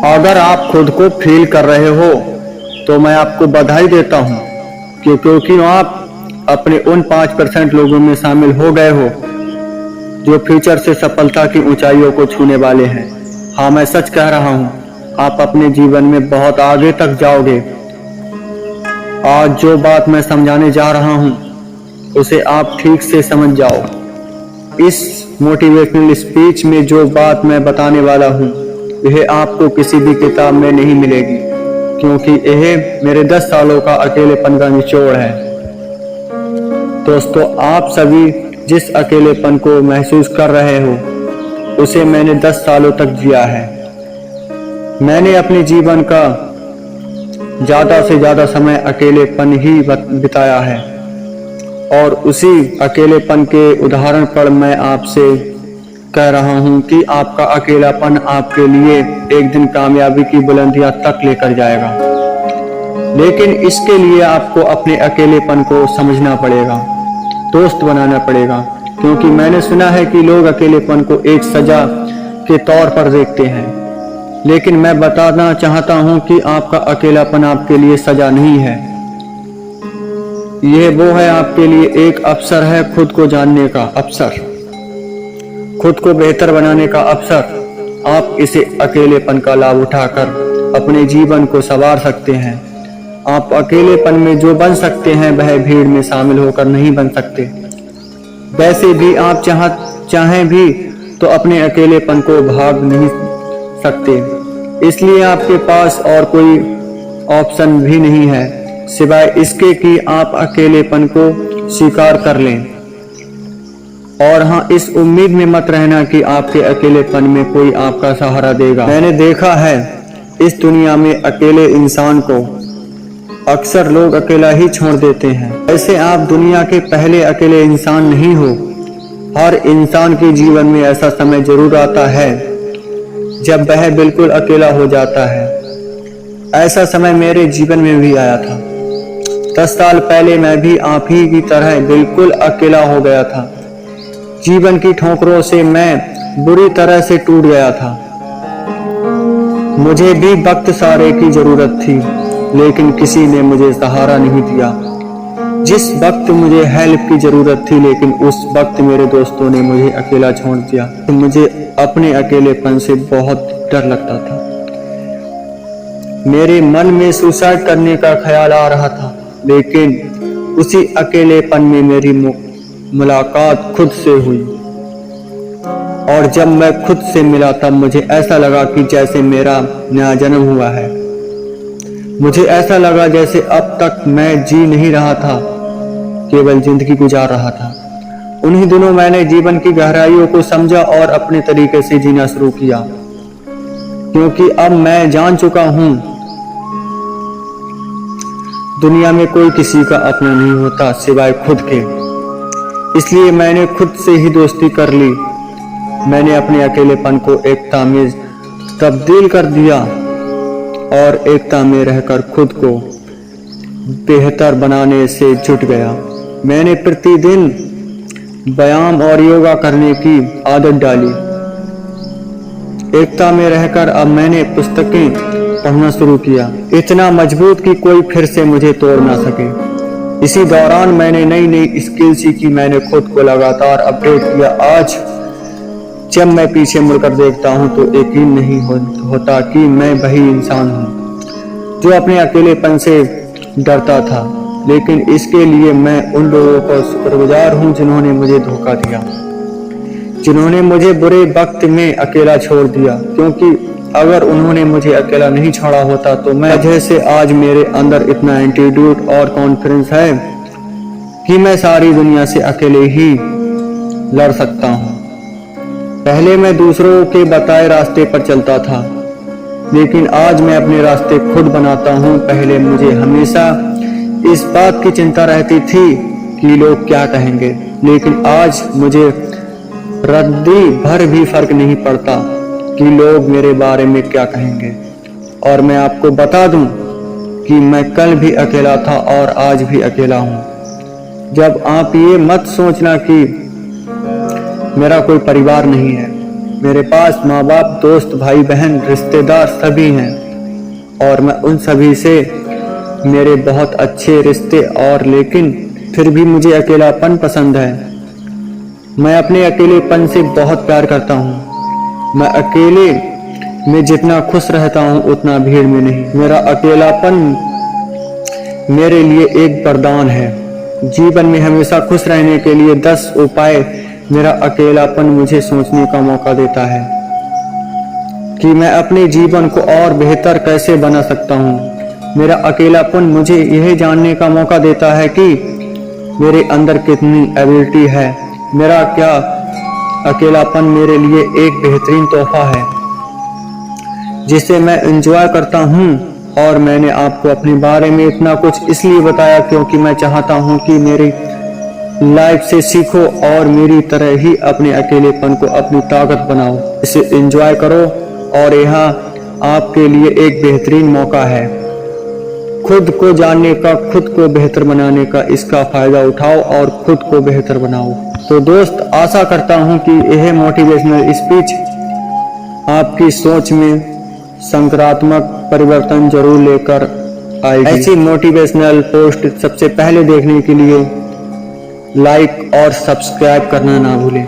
अगर आप खुद को फील कर रहे हो तो मैं आपको बधाई देता हूँ क्योंकि आप अपने उन 5% लोगों में शामिल हो गए हो जो फ्यूचर से सफलता की ऊंचाइयों को छूने वाले हैं। हाँ, मैं सच कह रहा हूँ, आप अपने जीवन में बहुत आगे तक जाओगे। आज जो बात मैं समझाने जा रहा हूँ उसे आप ठीक से समझ जाओ। इस मोटिवेशनल स्पीच में जो बात मैं बताने वाला हूँ यह आपको किसी भी किताब में नहीं मिलेगी, क्योंकि यह मेरे 10 सालों का अकेलेपन का निचोड़ है। दोस्तों, आप सभी जिस अकेलेपन को महसूस कर रहे हो उसे मैंने 10 सालों तक जिया है। मैंने अपने जीवन का ज़्यादा से ज़्यादा समय अकेलेपन ही बिताया है और उसी अकेलेपन के उदाहरण पर मैं आपसे कह रहा हूं कि आपका अकेलापन आपके लिए एक दिन कामयाबी की बुलंदियां तक लेकर जाएगा। लेकिन इसके लिए आपको अपने अकेलेपन को समझना पड़ेगा, दोस्त बनाना पड़ेगा, क्योंकि मैंने सुना है कि लोग अकेलेपन को एक सजा के तौर पर देखते हैं। लेकिन मैं बताना चाहता हूं कि आपका अकेलापन आपके लिए सजा नहीं है, यह वो है आपके लिए एक अवसर है, खुद को जानने का अवसर, खुद को बेहतर बनाने का अवसर। आप इसे अकेलेपन का लाभ उठाकर अपने जीवन को संवार सकते हैं। आप अकेलेपन में जो बन सकते हैं वह भीड़ में शामिल होकर नहीं बन सकते। वैसे भी आप चाहें भी तो अपने अकेलेपन को भाग नहीं सकते, इसलिए आपके पास और कोई ऑप्शन भी नहीं है सिवाय इसके कि आप अकेलेपन को स्वीकार कर लें। और हाँ, इस उम्मीद में मत रहना कि आपके अकेलेपन में कोई आपका सहारा देगा। मैंने देखा है इस दुनिया में अकेले इंसान को अक्सर लोग अकेला ही छोड़ देते हैं। ऐसे आप दुनिया के पहले अकेले इंसान नहीं हो। हर इंसान के जीवन में ऐसा समय जरूर आता है जब वह बिल्कुल अकेला हो जाता है। ऐसा समय मेरे जीवन में भी आया था। 10 साल पहले मैं भी आप ही की तरह बिल्कुल अकेला हो गया था। जीवन की ठोकरों से मैं बुरी तरह से टूट गया था। मुझे भी वक्त सहारे की जरूरत थी, लेकिन किसी ने मुझे सहारा नहीं दिया। जिस वक्त मुझे हेल्प की जरूरत थी, लेकिन उस वक्त मेरे दोस्तों ने मुझे अकेला छोड़ दिया। तो मुझे अपने अकेलेपन से बहुत डर लगता था। मेरे मन में सुसाइड करने का ख्याल आ रहा था, लेकिन उसी अकेलेपन में मेरी मुलाकात खुद से हुई। और जब मैं खुद से मिला तब मुझे ऐसा लगा कि जैसे मेरा नया जन्म हुआ है। मुझे ऐसा लगा जैसे अब तक मैं जी नहीं रहा था, केवल जिंदगी गुजार रहा था। उन्हीं दिनों मैंने जीवन की गहराइयों को समझा और अपने तरीके से जीना शुरू किया, क्योंकि अब मैं जान चुका हूं दुनिया में कोई किसी का अपना नहीं होता सिवाय खुद के। इसलिए मैंने खुद से ही दोस्ती कर ली। मैंने अपने अकेलेपन को एकता में तब्दील कर दिया और एकता में रहकर खुद को बेहतर बनाने से जुट गया। मैंने प्रतिदिन व्यायाम और योगा करने की आदत डाली। एकता में रहकर अब मैंने पुस्तकें पढ़ना शुरू किया, इतना मजबूत कि कोई फिर से मुझे तोड़ ना सके। इसी दौरान मैंने नई नई स्किल सीखी। मैंने खुद को लगातार अपडेट किया। आज जब मैं पीछे मुड़कर देखता हूं तो यकीन नहीं होता कि मैं वही इंसान हूं जो अपने अकेलेपन से डरता था। लेकिन इसके लिए मैं उन लोगों का शुक्रगुजार हूं जिन्होंने मुझे धोखा दिया, जिन्होंने मुझे बुरे वक्त में अकेला छोड़ दिया, क्योंकि अगर उन्होंने मुझे अकेला नहीं छोड़ा होता तो मैं जैसे आज मेरे अंदर इतना एटीट्यूड और कॉन्फिडेंस है कि मैं सारी दुनिया से अकेले ही लड़ सकता हूं। पहले मैं दूसरों के बताए रास्ते पर चलता था, लेकिन आज मैं अपने रास्ते खुद बनाता हूं। पहले मुझे हमेशा इस बात की चिंता रहती थी कि लोग क्या कहेंगे, लेकिन आज मुझे रद्दी भर भी फर्क नहीं पड़ता कि लोग मेरे बारे में क्या कहेंगे। और मैं आपको बता दूं कि मैं कल भी अकेला था और आज भी अकेला हूं। जब आप ये मत सोचना कि मेरा कोई परिवार नहीं है, मेरे पास माँ बाप, दोस्त, भाई बहन, रिश्तेदार सभी हैं और मैं उन सभी से मेरे बहुत अच्छे रिश्ते और लेकिन फिर भी मुझे अकेलापन पसंद है। मैं अपने अकेलेपन से बहुत प्यार करता हूँ। मैं अकेले में जितना खुश रहता हूँ उतना भीड़ में नहीं। मेरा अकेलापन मेरे लिए एक वरदान है। जीवन में हमेशा खुश रहने के लिए 10 उपाय मेरा अकेलापन मुझे सोचने का मौका देता है कि मैं अपने जीवन को और बेहतर कैसे बना सकता हूँ। मेरा अकेलापन मुझे यह जानने का मौका देता है कि मेरे अंदर कितनी एबिलिटी है। मेरा क्या अकेलापन मेरे लिए एक बेहतरीन तोहफा है जिसे मैं एंजॉय करता हूँ। और मैंने आपको अपने बारे में इतना कुछ इसलिए बताया क्योंकि मैं चाहता हूँ कि मेरी लाइफ से सीखो और मेरी तरह ही अपने अकेलेपन को अपनी ताकत बनाओ। इसे एंजॉय करो और यहाँ आपके लिए एक बेहतरीन मौका है खुद को जानने का, खुद को बेहतर बनाने का। इसका फायदा उठाओ और खुद को बेहतर बनाओ। तो दोस्त, आशा करता हूँ कि यह मोटिवेशनल स्पीच आपकी सोच में सकारात्मक परिवर्तन जरूर लेकर आएगी। ऐसी मोटिवेशनल पोस्ट सबसे पहले देखने के लिए लाइक और सब्सक्राइब करना ना भूलें।